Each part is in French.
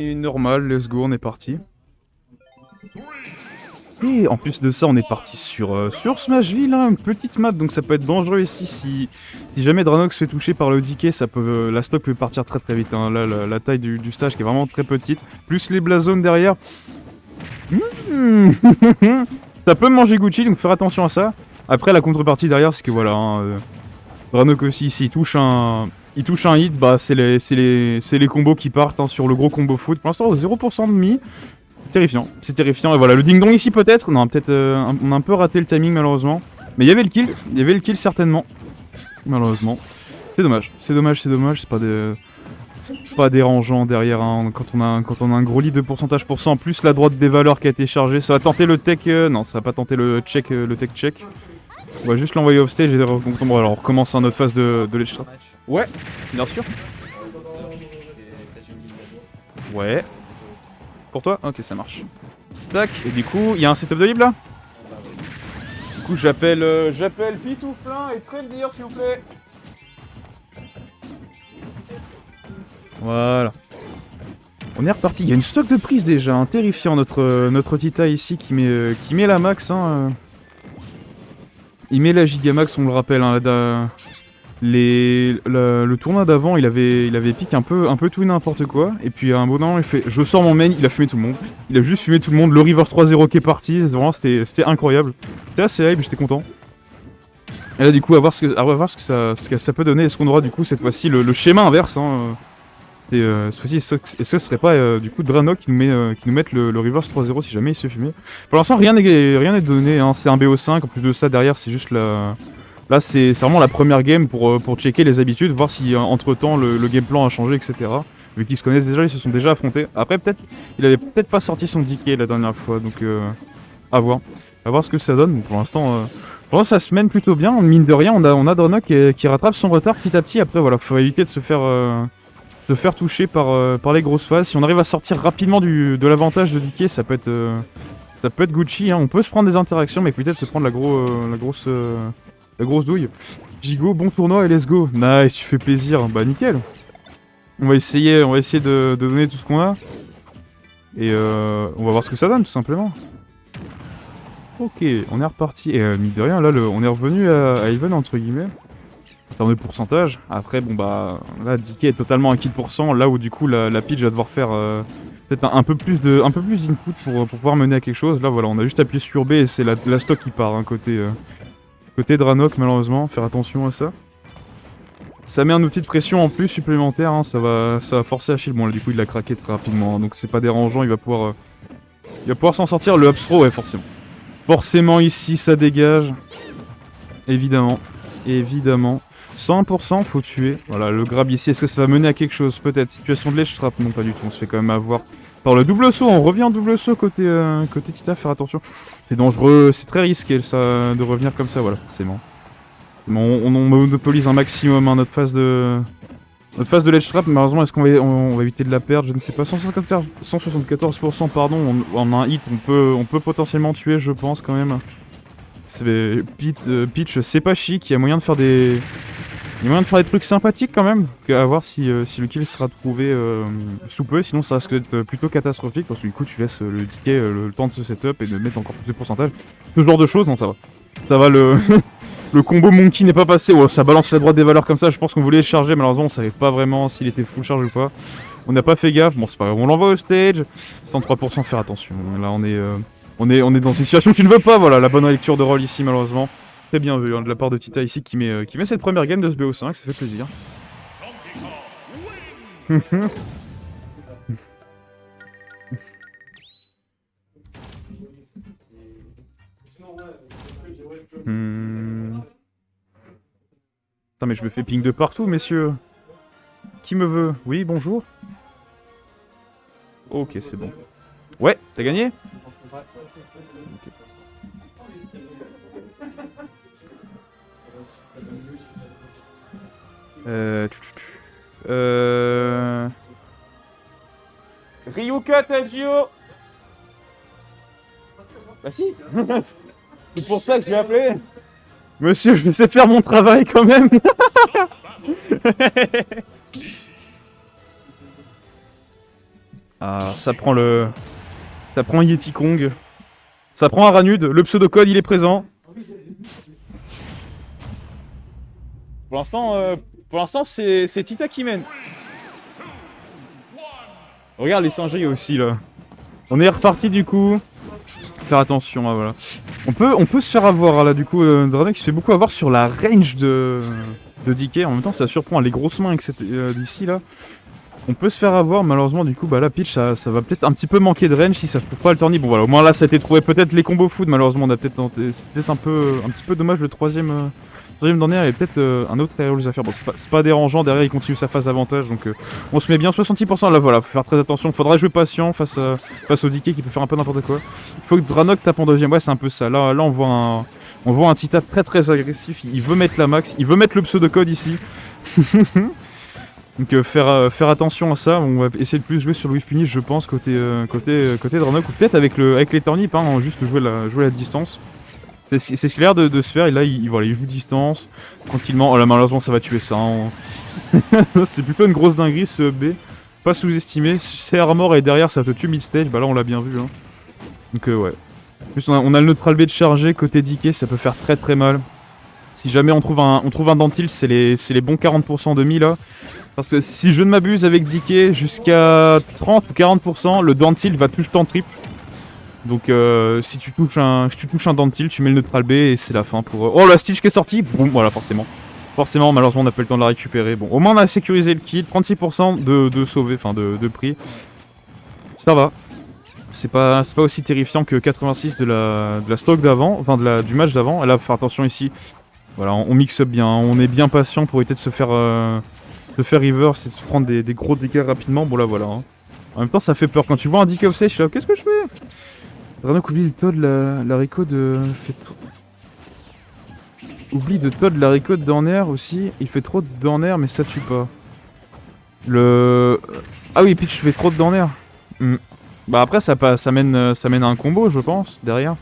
Et normal, let's go, on est parti. Et en plus de ça, on est parti sur Smashville, hein, une petite map, donc ça peut être dangereux ici. Si jamais Dranox se fait toucher par le DK, la stock peut partir très très vite. Hein. Là, la taille du stage qui est vraiment très petite, plus les blazones derrière. Ça peut manger Gucci, donc faire attention à ça. Après, la contrepartie derrière, c'est que voilà, hein, Dranox aussi, s'il touche un hit, bah c'est les combos qui partent hein, sur le gros combo foot. Pour l'instant, 0% de mi. C'est terrifiant. Et voilà, le ding-dong ici peut-être. Non, peut-être on a un peu raté le timing malheureusement. Mais il y avait le kill certainement. Malheureusement. C'est dommage, c'est pas dérangeant derrière hein, quand on a un gros lead de pourcentage pour ça. En plus la droite des valeurs qui a été chargée. Ça va tenter le tech. Non, ça va pas tenter le tech check. On va juste l'envoyer off stage et alors on recommence notre phase de ledge trap. Ouais, bien sûr. Ouais. Pour toi? Ok, ça marche. Tac, et du coup, il y a un setup de libre là? Du coup, j'appelle Pitouflin et Treldir s'il vous plaît. Voilà. On est reparti. Il y a une stock de prise déjà, hein, terrifiant notre Tita ici qui met la max. Hein, Il met la gigamax, on le rappelle. Hein, le tournoi d'avant, il avait piqué un peu tout et n'importe quoi. Et puis à un moment, il fait je sors mon main, il a fumé tout le monde. Il a juste fumé tout le monde. Le reverse 3-0 qui est parti. Vraiment, c'était incroyable. C'était assez hype, j'étais content. Et là, du coup, à voir ce que ça peut donner. Est-ce qu'on aura du coup cette fois-ci le schéma inverse hein, cette fois-ci, est-ce que ce serait pas du coup Dranox qui nous mette le reverse 3-0 si jamais il se fait fumer? Pour l'instant, rien n'est donné. Hein. C'est un BO5. En plus de ça, derrière, c'est juste la. Là, c'est vraiment la première game pour checker les habitudes, voir si entre-temps le game plan a changé, etc. Vu qu'ils se connaissent déjà, ils se sont déjà affrontés. Après, il avait peut-être pas sorti son DK la dernière fois, donc à voir. À voir ce que ça donne. Pour l'instant, ça se mène plutôt bien. Mine de rien, on a Dranox qui rattrape son retard petit à petit. Après, voilà, faut éviter de se faire toucher par les grosses phases. Si on arrive à sortir rapidement de l'avantage de DK, ça peut être Gucci. Hein. On peut se prendre des interactions, mais peut-être se prendre la grosse douille. Gigo, bon tournoi et let's go. Nice, tu fais plaisir. Bah nickel. On va essayer de donner tout ce qu'on a. Et on va voir ce que ça donne tout simplement. Ok, on est reparti. Et mine de rien, là on est revenu à even entre guillemets. En termes de pourcentage. Après, bon bah là DK est totalement à kill %. Là où du coup la pitch va devoir faire peut-être un peu plus d'input pour pouvoir mener à quelque chose. Là voilà, on a juste appuyé sur B et c'est la stock qui part hein, côté Dranox malheureusement, faire attention à ça. Ça met un outil de pression en plus supplémentaire, hein, ça va forcer Achille. Bon là du coup il l'a craqué très rapidement, hein, donc c'est pas dérangeant, il va pouvoir s'en sortir. Le upthrow, ouais forcément. Forcément ici ça dégage. Évidemment. 100% faut tuer. Voilà, le grab ici, est-ce que ça va mener à quelque chose? Peut-être. Situation de ledge trap, non pas du tout, on se fait quand même avoir par le double saut. On revient en double saut côté Tita, faire attention. C'est dangereux, c'est très risqué ça, de revenir comme ça, voilà, c'est bon. On monopolise un maximum hein, notre phase de ledge trap. Malheureusement, est-ce qu'on va éviter de la perdre? Je ne sais pas. 174% pardon, en un hit, on peut potentiellement tuer, je pense quand même. Pitch, c'est pas chic, il y a moyen de faire des trucs sympathiques quand même, à voir si le kill sera trouvé sous peu, sinon ça risque d'être plutôt catastrophique, parce que du coup tu laisses le DK le temps de se setup et de mettre encore plus de pourcentage. Ce genre de choses, non ça va. Ça va, le combo monkey n'est pas passé, ouais, ça balance la droite des valeurs comme ça, je pense qu'on voulait le charger, malheureusement on savait pas vraiment s'il était full charge ou pas. On n'a pas fait gaffe, bon c'est pas grave, on l'envoie au stage, 103%, faire attention, là on est dans une situation que tu ne veux pas, voilà, la bonne lecture de rôle ici malheureusement. Très bien vu hein, de la part de Tita ici qui met cette première game de ce BO5, ça fait plaisir. Putain mais je me fais ping de partout messieurs. Qui me veut? Oui, bonjour. Ok, c'est bon. Ouais, t'as gagné? Okay. Ryuka Tajio. Bah si. C'est pour ça que j'ai appelé. Monsieur, je vais essayer de faire mon travail quand même. Ah, ça prend le... Ça prend Yeti Kong. Ça prend Aranud. Le pseudo-code, il est présent. Pour l'instant, c'est Tita qui mène. Regarde les singeries aussi, là. On est reparti, du coup. Faire attention, hein, voilà. On peut se faire avoir, là, du coup. Dranek se fait beaucoup avoir sur la range de DK. En même temps, ça surprend les grosses mains d'ici, là. On peut se faire avoir, malheureusement, du coup, bah là, Peach, ça va peut-être un petit peu manquer de range si ça trouve pas le tourney. Bon, voilà, au moins là, ça a été trouvé peut-être les combos food, malheureusement, on a peut-être tenté. C'est peut-être un petit peu dommage le troisième dernier, et peut-être un autre aérolis à faire. Bon, c'est pas dérangeant, derrière, il continue sa phase d'avantage, donc on se met bien 66%. Là, voilà, faut faire très attention, faudra jouer patient face au DK qui peut faire un peu n'importe quoi. Il faut que Draenok tape en deuxième, ouais, c'est un peu ça. Là, on voit un Tita très agressif, il veut mettre la max, il veut mettre le pseudo-code ici. Donc faire attention à ça, on va essayer de plus jouer sur le whiff punish je pense côté Draenok ou peut-être avec les turnips, hein, juste jouer la distance. C'est ce qui a l'air de se faire et là voilà, il joue distance tranquillement. Oh là malheureusement ça va tuer ça. Hein. C'est plutôt une grosse dinguerie ce B. Pas sous-estimé. Si c'est armor et derrière ça te tue mid-stage, bah là on l'a bien vu. Hein. Donc ouais. En plus on a le neutral B de chargé côté DK, ça peut faire très mal. Si jamais on trouve un dentil, c'est les bons 40% de mi là. Parce que si je ne m'abuse avec DK, jusqu'à 30 ou 40%, le dentil va toucher en triple. Donc si tu touches un dentil, tu mets le neutral B et c'est la fin pour... Oh la Stitch qui est sortie. Boum, voilà forcément. Forcément, malheureusement on n'a pas eu le temps de la récupérer. Bon, au moins on a sécurisé le kill, 36% de sauvé, enfin de prix. Ça va. C'est pas aussi terrifiant que 86 de la stock d'avant, enfin du match d'avant. Et là, faut faire attention ici. Voilà, on mixe up bien, on est bien patient pour éviter de se faire reverse et de se prendre des gros dégâts rapidement. Bon là voilà. Hein. En même temps ça fait peur. Quand tu vois un DK au stage, je suis là, qu'est-ce que je fais? Draenok oublie le Todd, la Rico de... Oublie de Todd la Rico de Dorner aussi. Il fait trop de Dorner mais ça tue pas. Ah oui, Peach fait trop de Dorner. Bah après ça mène à un combo je pense, derrière.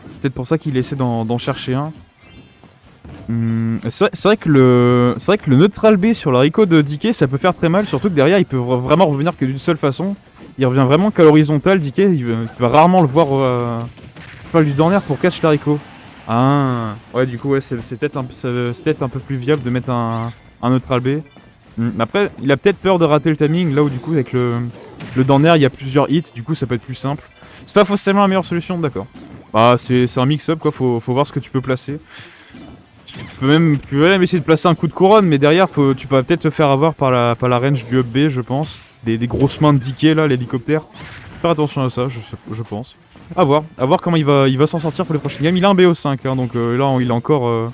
C'est peut-être pour ça qu'il essaie d'en chercher un. C'est vrai que le neutral B sur la Rico de DK ça peut faire très mal, surtout que derrière il peut vraiment revenir que d'une seule façon. Il revient vraiment qu'à l'horizontale, DK, tu vas rarement le voir faire du Dorner pour catch la Rico. Ah ouais du coup ouais c'est peut-être un peu plus viable de mettre un neutral B. Après il a peut-être peur de rater le timing là où du coup avec le Dorner il y a plusieurs hits, du coup ça peut être plus simple. C'est pas forcément la meilleure solution, d'accord. Bah c'est un mix-up quoi, faut voir ce que tu peux placer. Tu peux même essayer de placer un coup de couronne, mais derrière, tu peux peut-être te faire avoir par la range du up B, je pense. Des grosses mains de DK là, l'hélicoptère. Faire attention à ça, je pense. À voir comment il va s'en sortir pour les prochaines games. Il a un BO5, hein, donc là, il a encore...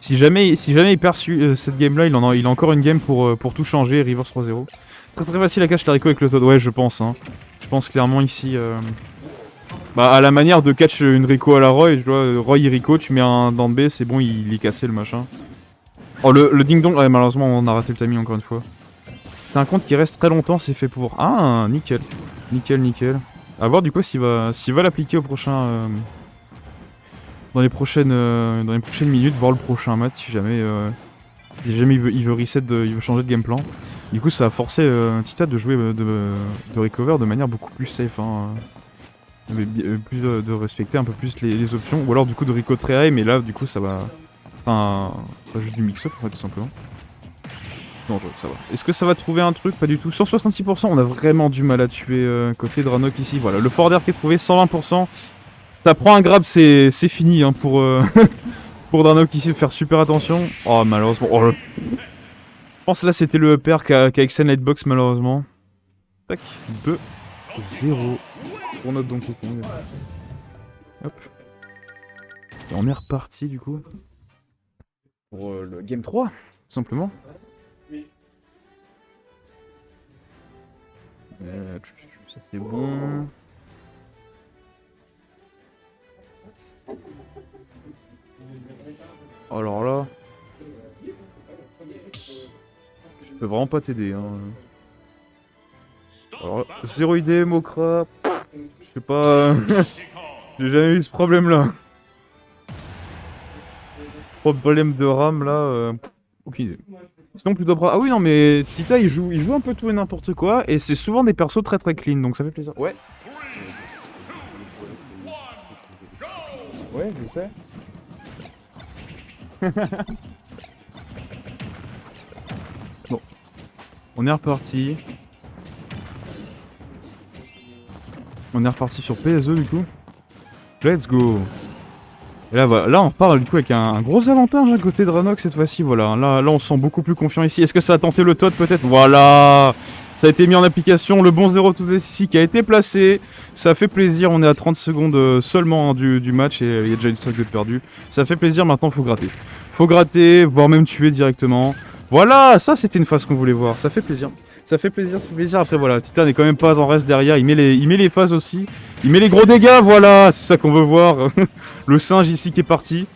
Si jamais il perd cette game là, il a encore une game pour tout changer, reverse 3-0. Très facile à catch la Rico avec le Todd, ouais, je pense. Hein. Je pense clairement ici... Bah à la manière de catch une Rico à la Roy, tu vois, Roy il Rico, tu mets un dans B, c'est bon, il est cassé le machin. Oh le ding dong, ouais malheureusement on a raté le timing encore une fois. C'est un compte qui reste très longtemps, c'est fait pour... Ah nickel. Nickel. A voir du coup s'il va l'appliquer au prochain... Dans les prochaines minutes, voir le prochain match si jamais... il veut reset, il veut changer de game plan. Du coup ça a forcé Tita de jouer de recover de manière beaucoup plus safe. Hein. Plus de respecter un peu plus les options, ou alors du coup de Rico très high, mais là du coup ça va... Enfin, pas juste du mix-up en fait tout simplement. Non, ça va. Est-ce que ça va trouver un truc? Pas du tout. 166%, on a vraiment du mal à tuer côté Draenok ici. Voilà, le fort d'air qui est trouvé, 120%. Ça prend un grab, c'est fini hein, pour, pour Draenok ici, faire super attention. Oh malheureusement, je pense que là c'était le EPR qui a extend Lightbox malheureusement. Tac, 2-0. Pour notre Donkey Kong. Hop. Et on est reparti du coup. Pour le game 3, tout simplement. Ça c'est bon. Alors là. Je peux vraiment pas t'aider. Hein. Alors, zéro idée, Mokra. Je sais pas. J'ai jamais eu ce problème là. Problème de RAM là. Aucune idée. Sinon plutôt bras. Ah oui non mais Tita il joue un peu tout et n'importe quoi et c'est souvent des persos très très clean donc ça fait plaisir. Ouais. Ouais je sais. Bon. On est reparti. On est reparti sur PSE du coup. Let's go. Et là, voilà, là on repart du coup avec un gros avantage à côté de Ranok cette fois-ci, voilà. Là on se sent beaucoup plus confiant ici. Est-ce que ça a tenté le tot peut-être? Voilà. Ça a été mis en application, le bon 0 to death ici qui a été placé. Ça fait plaisir, on est à 30 secondes seulement hein, du match et il y a déjà une stock de perdu. Ça fait plaisir, maintenant faut gratter. Faut gratter, voire même tuer directement. Voilà, ça c'était une phase qu'on voulait voir, ça fait plaisir. Ça fait plaisir, ça fait plaisir. Après voilà, Titan n'est quand même pas en reste derrière, il met les phases aussi. Il met les gros dégâts, voilà, c'est ça qu'on veut voir. Le singe ici qui est parti.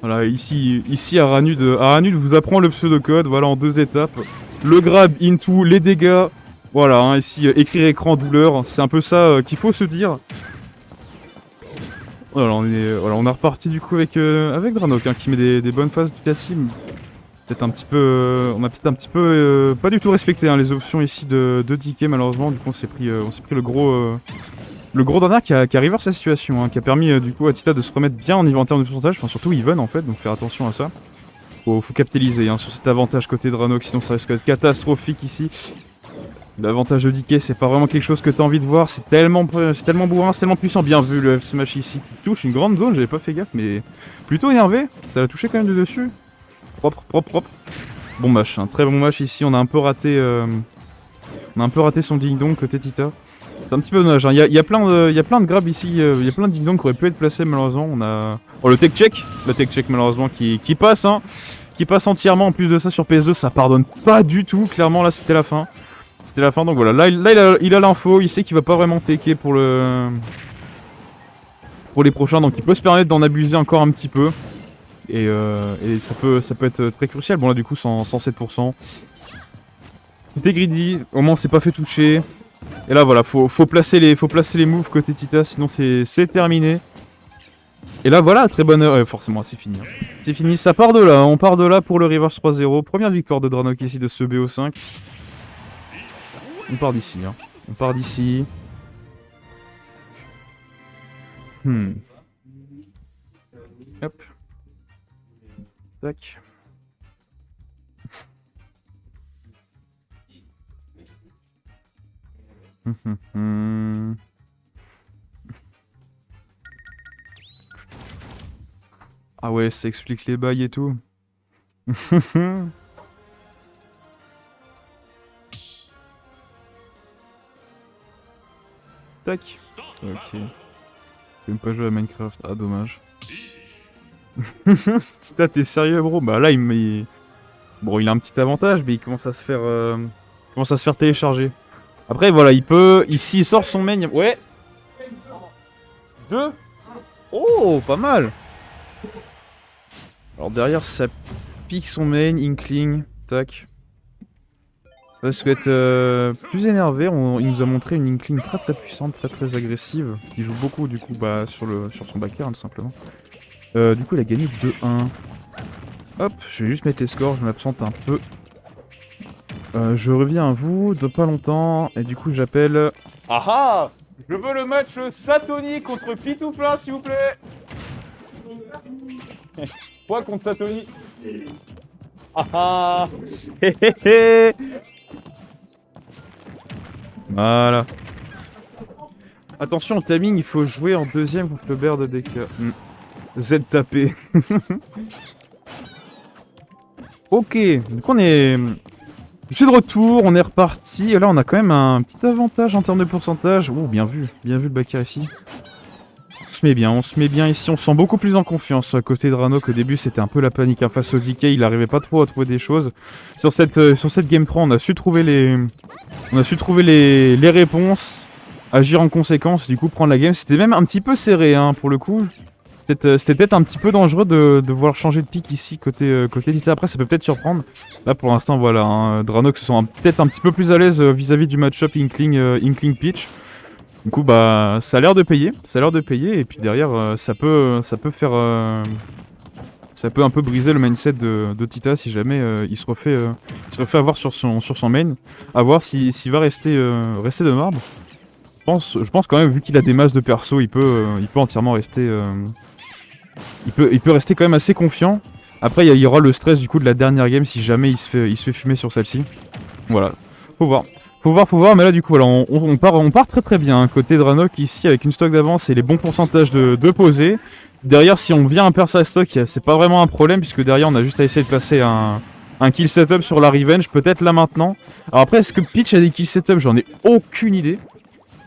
Voilà, ici à Ranud vous apprend le pseudo-code, voilà, en 2 étapes. Le grab into, les dégâts. Voilà, hein, ici, écrire écran douleur, c'est un peu ça qu'il faut se dire. Voilà, on est reparti du coup avec Dranok, hein, qui met des bonnes phases du team. Peut-être un petit peu, on a peut-être un petit peu pas du tout respecté hein, les options ici de DK malheureusement. Du coup on s'est pris le gros dernier qui a reverse sa situation, hein, qui a permis du coup à Tita de se remettre bien en inventaire de pourcentage, enfin surtout Even en fait, donc faire attention à ça. Faut capitaliser hein, sur cet avantage côté Dranok, sinon ça risque d'être catastrophique ici. L'avantage de DK c'est pas vraiment quelque chose que t'as envie de voir, c'est tellement bourrin, c'est tellement puissant. Bien vu le F-Smash ici qui touche une grande zone, j'avais pas fait gaffe mais plutôt énervé, ça l'a touché quand même de dessus. Propre. Bon match, un très bon match ici. On a un peu raté son ding-dong côté Tita. C'est un petit peu dommage. Hein. Il y a plein de grabs ici. Il y a plein de ding-dong qui auraient pu être placés malheureusement. On a le tech check. Le tech check malheureusement qui passe. Hein. Qui passe entièrement. En plus de ça sur PS2, ça pardonne pas du tout. Clairement là c'était la fin. C'était la fin. Donc voilà. Là il a l'info. Il sait qu'il va pas vraiment taker pour les prochains. Donc il peut se permettre d'en abuser encore un petit peu. Et ça peut être très crucial. Bon là du coup 107%. C'était greedy, au moins on s'est pas fait toucher. Et là voilà, faut placer les moves côté Tita, sinon c'est terminé. Et là voilà, très bonne heure. Forcément c'est fini. Hein. C'est fini, ça part de là, on part de là pour le reverse 3-0. Première victoire de Dranok ici de ce BO5. On part d'ici, hein. On part d'ici. Hop. Tac. Ah ouais, ça explique les bails et tout. Tac. Ok. Je vais même pas jouer à Minecraft. Ah, dommage. Tita, t'es sérieux, bro? Bah là, bon, il a un petit avantage, mais il commence à se faire télécharger. Après, voilà, il peut... Ici, il sort son main... Ouais. 2. Oh, pas mal. Alors derrière, ça pique son main, Inkling. Tac. Ça risque d'être plus énervé. Il nous a montré une Inkling très très puissante, très très agressive. Qui joue beaucoup, du coup, bah, sur son backer, hein, tout simplement. Du coup, il a gagné 2-1. Hop, je vais juste mettre les scores, je m'absente un peu. Je reviens à vous de pas longtemps, et du coup j'appelle... Ah ah! Je veux le match Satoni contre Pitoufla, s'il vous plaît. Quoi contre Satoni? Ah ah! Voilà. Attention au timing, il faut jouer en deuxième contre le bear de DK. Z tapé. Ok, donc on est... Je suis de retour, on est reparti. Et là, on a quand même un petit avantage en termes de pourcentage. Oh, bien vu le backer ici. On se met bien ici. On se sent beaucoup plus en confiance. À côté de Ranok, au début, c'était un peu la panique hein, face au DK. Il n'arrivait pas trop à trouver des choses. Sur cette Game 3, on a su trouver les réponses. Agir en conséquence, du coup, prendre la game. C'était même un petit peu serré, hein, pour le coup. C'était peut-être un petit peu dangereux de devoir changer de pick ici côté Tita. Après ça peut peut-être surprendre. Là pour l'instant voilà, hein, Dranok se sent peut-être un petit peu plus à l'aise vis-à-vis du match-up Inkling Peach. Du coup bah ça a l'air de payer. Et puis derrière ça peut faire Ça peut un peu briser le mindset de Tita si jamais il se refait avoir sur son main. À voir s'il va rester de marbre. Je pense quand même, vu qu'il a des masses de perso, il peut entièrement rester... il peut rester quand même assez confiant. Après, il y aura le stress du coup de la dernière game si jamais il se fait fumer sur celle-ci. Voilà, faut voir. Faut voir, mais là du coup voilà, on part très très bien. Côté Draenor ici avec une stock d'avance et les bons pourcentages de posés. Derrière, si on vient percer la stock, c'est pas vraiment un problème puisque derrière on a juste à essayer de placer un kill setup sur la revenge, peut-être là maintenant. Alors après, est-ce que Peach a des kill setup? J'en ai aucune idée.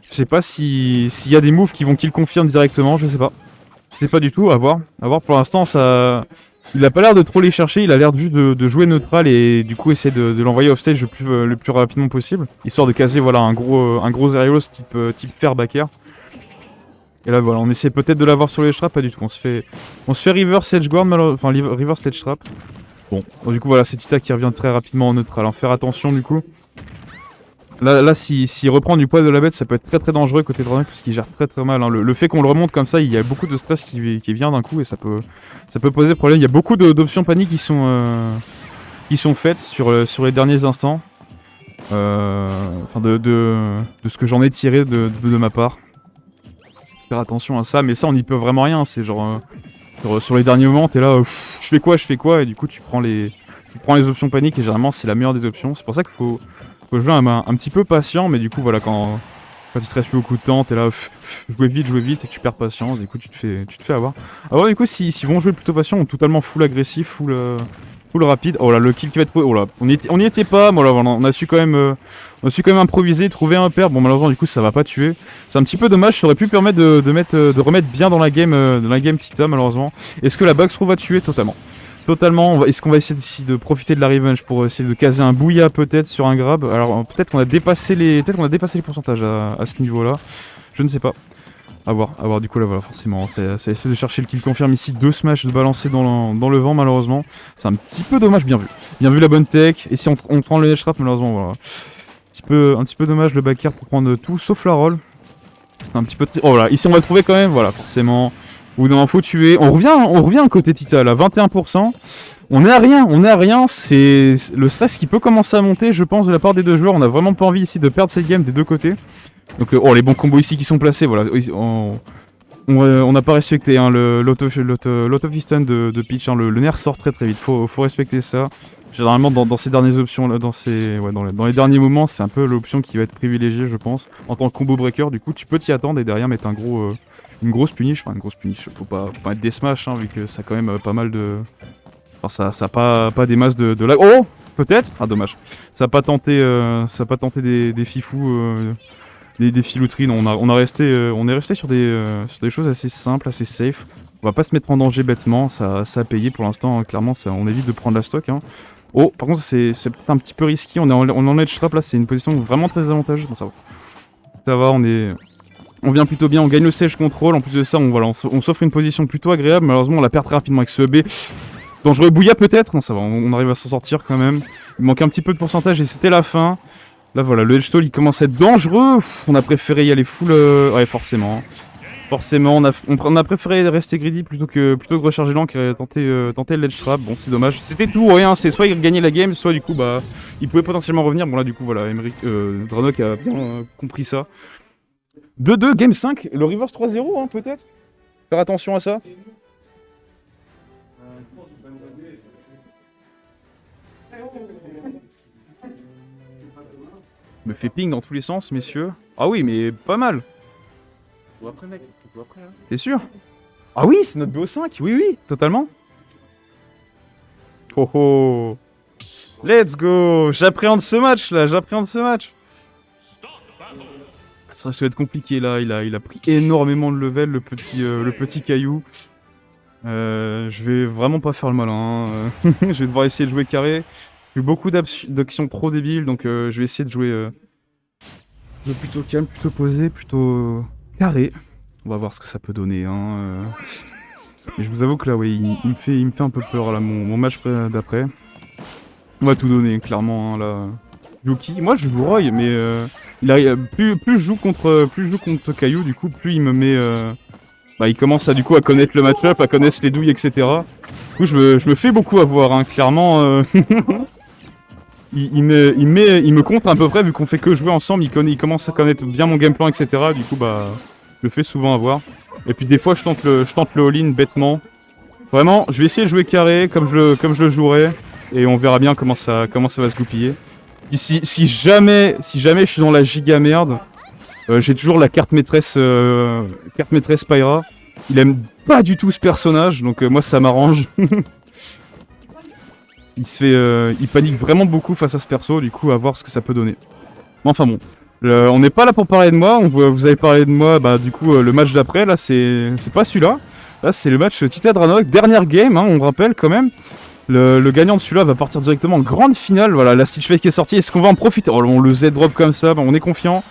Je sais pas s'il y a des moves qui vont kill confirm directement, je sais pas. Je sais pas du tout, à voir. Pour l'instant, ça... Il a pas l'air de trop les chercher, il a l'air juste de jouer neutral et du coup essayer de l'envoyer off stage le plus rapidement possible. Histoire de caser voilà, un gros Aerials type fer backer. Et là voilà, on essaie peut-être de l'avoir sur les traps, pas du tout. On se fait reverse edge guard, enfin reverse ledge trap. Bon, donc, du coup voilà, c'est Tita qui revient très rapidement en neutral. Alors faire attention du coup. Là s'il reprend du poids de la bête, ça peut être très très dangereux côté Draenor parce qu'il gère très très mal. Hein. Le fait qu'on le remonte comme ça, il y a beaucoup de stress qui vient d'un coup et ça peut poser problème. Il y a beaucoup d'options paniques qui sont faites sur les derniers instants. Enfin de ce que j'en ai tiré de ma part. Faire attention à ça, mais ça on n'y peut vraiment rien. C'est genre sur les derniers moments, t'es là, je fais quoi, et du coup tu prends les options paniques et généralement c'est la meilleure des options. C'est pour ça qu'il faut jouer un petit peu patient, mais du coup voilà quand il te reste plus beaucoup de temps, t'es là, jouer vite et tu perds patience, du coup tu te fais avoir. Alors du coup s'ils vont jouer plutôt patient, totalement full agressif, full rapide. Oh là le kill qui va être... Oh là, on y était pas, bon là voilà, on a su quand même improviser, trouver un pair. Bon malheureusement du coup ça va pas tuer. C'est un petit peu dommage, ça aurait pu permettre de remettre bien dans la game Tita malheureusement. Est-ce que la Bugsrow va tuer? Totalement, est-ce qu'on va essayer de profiter de la revenge pour essayer de caser un bouilla peut-être sur un grab? Alors peut-être qu'on a dépassé les pourcentages à ce niveau-là. Je ne sais pas. À voir du coup là voilà forcément. C'est essayer de chercher le kill confirm ici, 2 smash de balancer dans le vent malheureusement. C'est un petit peu dommage, bien vu. Bien vu la bonne tech. Et si on prend le edge trap malheureusement voilà. Un petit peu dommage le back air pour prendre tout sauf la roll. C'est un petit peu triste. Oh là, ici on va le trouver quand même, voilà forcément. Ou non, faut tuer. On revient côté Tita là, 21%. On est à rien, c'est le stress qui peut commencer à monter, je pense, de la part des deux joueurs. On a vraiment pas envie ici de perdre cette game des deux côtés. Donc, les bons combos ici qui sont placés, voilà. On n'a pas respecté hein, l'auto piston de Peach. Hein, le nerf sort très vite, faut respecter ça. Généralement, dans ces dernières options, là, dans les derniers moments, c'est un peu l'option qui va être privilégiée, je pense. En tant que combo breaker, du coup, tu peux t'y attendre et derrière mettre une grosse punish, faut pas être des smash hein, vu que ça a quand même pas mal de... Enfin ça a pas des masses de lag. Oh peut-être. Ah dommage. Ça a pas tenté des fifous, des filouteries. Non, on est resté sur des choses assez simples, assez safe. On va pas se mettre en danger bêtement, ça a payé pour l'instant, clairement on évite de prendre la stock. Hein. Oh par contre c'est peut-être un petit peu risqué, on en edge trap là, c'est une position vraiment très avantageuse. Bon ça va. Ça va, on vient plutôt bien, on gagne le stage control, en plus de ça on s'offre une position plutôt agréable, malheureusement on la perd très rapidement avec ce B. Dangereux bouilla peut-être? Non ça va, on arrive à s'en sortir quand même. Il manque un petit peu de pourcentage et c'était la fin. Là voilà, le edge stall il commence à être dangereux. On a préféré y aller full... Ouais forcément. Forcément, on a préféré rester greedy plutôt que de recharger l'encre et tenter le ledge trap. Bon c'est dommage, c'était tout, rien, c'est soit il gagnait la game, soit du coup bah il pouvait potentiellement revenir. Bon là du coup voilà, Draenor a bien compris ça. 2-2, game 5, le reverse 3-0 hein, peut-être. Faire attention à ça. Me fait ping dans tous les sens, messieurs. Ah oui, mais pas mal. Après, mec, après. Hein. T'es sûr? Ah oui, c'est notre BO5, oui, totalement. Oh oh. Let's go. J'appréhende ce match. Ça risque d'être compliqué là, il a pris énormément de level, le petit caillou. Je vais vraiment pas faire le malin. Hein. Je vais devoir essayer de jouer carré. J'ai eu beaucoup d'actions trop débiles, donc je vais essayer de jouer plutôt calme, plutôt posé, plutôt carré. On va voir ce que ça peut donner. Hein. Mais je vous avoue que là, oui, il me fait un peu peur là, mon match d'après. On va tout donner, clairement. Hein, là. Yuki, moi je joue Roy, mais plus je joue contre Caillou, du coup, plus il me met. Il commence à connaître le match-up, à connaître les douilles, etc. coup, je me fais beaucoup avoir, hein, clairement. Il me contre à peu près, vu qu'on fait que jouer ensemble, il commence à connaître bien mon game plan, etc. Du coup, bah, je le fais souvent avoir. Et puis des fois, je tente le all-in bêtement. Vraiment, je vais essayer de jouer carré, comme je le jouerai. Et on verra bien comment ça va se goupiller. Et si jamais je suis dans la giga merde, j'ai toujours la carte maîtresse Pyra. Il aime pas du tout ce personnage, donc moi ça m'arrange. Il panique vraiment beaucoup face à ce perso, du coup à voir ce que ça peut donner. Mais enfin bon, on n'est pas là pour parler de moi, vous avez parlé de moi, bah du coup le match d'après, là c'est pas celui-là. Là c'est le match Tita Dranog, dernière game, hein, on rappelle quand même. Le gagnant de celui-là va partir directement en grande finale, voilà, la Stitch Face qui est sortie, est-ce qu'on va en profiter? Oh, on le Z-drop comme ça, bah, on est confiant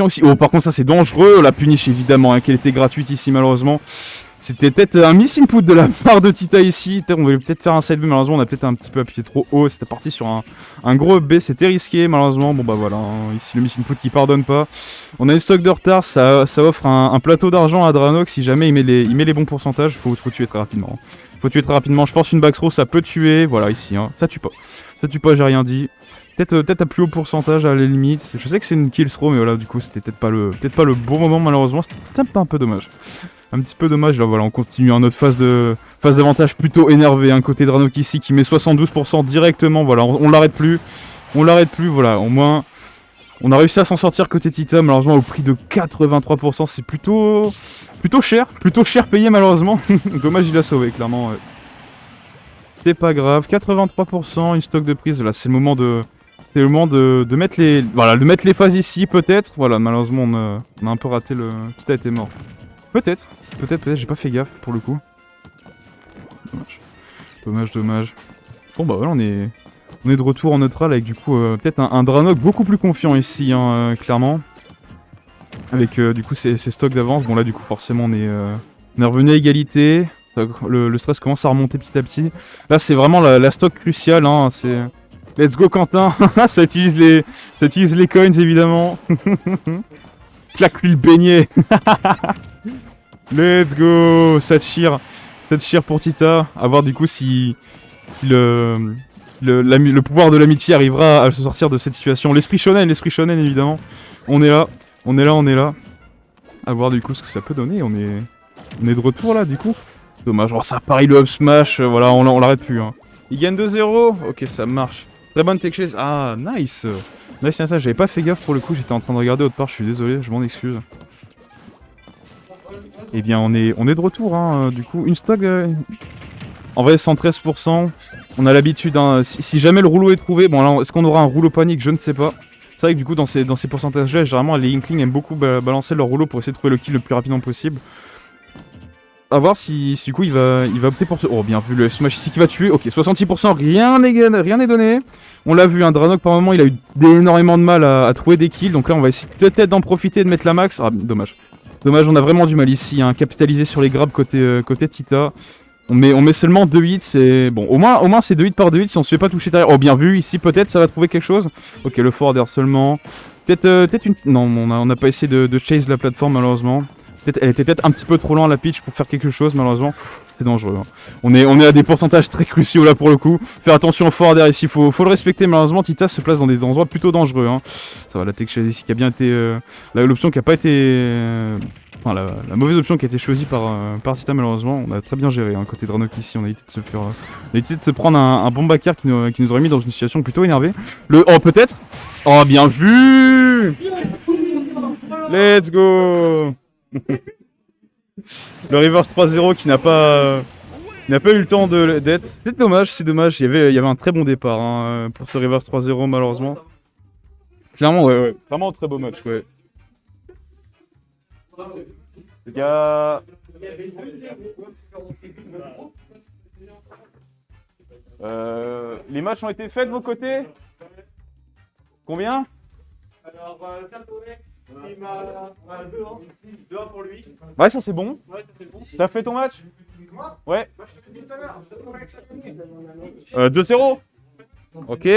aussi. Oh par contre ça c'est dangereux, la punish évidemment, hein, qu'elle était gratuite ici malheureusement. C'était peut-être un miss input de la part de Tita ici. On voulait peut-être faire un side B, malheureusement on a peut-être un petit peu appuyé trop haut. C'était parti sur un gros B, c'était risqué malheureusement. Bon bah voilà, hein, ici le miss input qui pardonne pas. On a une stock de retard, ça offre un plateau d'argent à Dranog si jamais il met les bons pourcentages. Faut tuer très rapidement. Je pense une backthrow ça peut tuer. Voilà ici, hein. Ça tue pas, j'ai rien dit. Peut-être à plus haut pourcentage à la limite. Je sais que c'est une kill throw, mais voilà, du coup c'était peut-être pas le bon moment malheureusement. C'était peut-être un peu dommage. Un petit peu dommage, là voilà, on continue en notre phase d'avantage plutôt énervé, un côté Dranog ici qui met 72% directement, voilà, on l'arrête plus, voilà, au moins, on a réussi à s'en sortir côté Tita, malheureusement au prix de 83%, c'est plutôt cher payé malheureusement, dommage il a sauvé, clairement, ouais. C'est pas grave, 83%, une stock de prise, là c'est le moment de mettre les phases ici, peut-être, voilà, malheureusement on a un peu raté Tita était mort. Peut-être, j'ai pas fait gaffe pour le coup. Dommage. Bon bah voilà, on est de retour en neutral avec du coup peut-être un Dranog beaucoup plus confiant ici, hein, clairement. Avec du coup ces stocks d'avance. Bon là du coup forcément on est revenu à égalité. Le stress commence à remonter petit à petit. Là c'est vraiment la stock cruciale, hein, c'est... Let's go Quentin. ça utilise les coins évidemment. Claque lui le beignet. Let's go, ça tire pour Tita. A voir du coup si le pouvoir de l'amitié arrivera à se sortir de cette situation. L'esprit shonen évidemment. On est là. A voir du coup ce que ça peut donner. On est de retour là du coup. Dommage, oh, ça pareil le up smash, voilà, on l'arrête plus. Hein. Il gagne 2-0, ok ça marche. Très bonne tech chase, ah nice. Nice, ça, j'avais pas fait gaffe pour le coup, j'étais en train de regarder autre part, je suis désolé, je m'en excuse. Eh bien on est de retour, hein, du coup, une stock, en vrai 113%, on a l'habitude, hein, si jamais le rouleau est trouvé, bon là, est-ce qu'on aura un rouleau panique, je ne sais pas. C'est vrai que du coup dans ces pourcentages-là, généralement les Inklings aiment beaucoup balancer leur rouleau pour essayer de trouver le kill le plus rapidement possible. A voir si du coup il va opter pour ce... Oh bien vu le smash ici qui va tuer, ok 66%, rien n'est donné. On l'a vu, un Dranog par moment il a eu énormément de mal à trouver des kills, donc là on va essayer peut-être d'en profiter, de mettre la max. Ah dommage, on a vraiment du mal ici, hein, capitaliser sur les grabs côté Tita. On met seulement 2 hits, c'est... Bon au moins c'est 2 hits par 2 hits si on se fait pas toucher derrière. Oh bien vu, ici peut-être ça va trouver quelque chose. Ok le forward seulement. Peut-être une... Non on n'a pas essayé de chase la plateforme malheureusement. Elle était peut-être un petit peu trop loin la pitch pour faire quelque chose malheureusement. C'est dangereux. Hein. On est à des pourcentages très cruciaux là pour le coup. Faire attention au forward ici, faut le respecter malheureusement. Tita se place dans des endroits plutôt dangereux. Hein. Ça va, la tech chase ici qui a bien été... l'option qui a pas été... Enfin la mauvaise option qui a été choisie par Tita malheureusement. On a très bien géré hein. Côté Dranog ici, on a évité de se prendre un bon backer qui nous aurait mis dans une situation plutôt énervée. Oh peut-être. Oh bien vu. Let's go. Le reverse 3-0 qui n'a pas eu le temps d'être. C'est dommage. Il y avait un très bon départ hein, pour ce reverse 3-0 malheureusement. Clairement, ouais. Vraiment un très beau match, ouais. Les gars. Les matchs ont été faits de vos côtés? Combien? Alors, il m'a 2-1 pour lui. Ouais, ça c'est bon. Ouais, ça c'est bon. T'as fait ton match? Moi? Ouais. Moi je te l'ai dit tout à l'heure, c'est ton match à gagner. 2-0. Ok.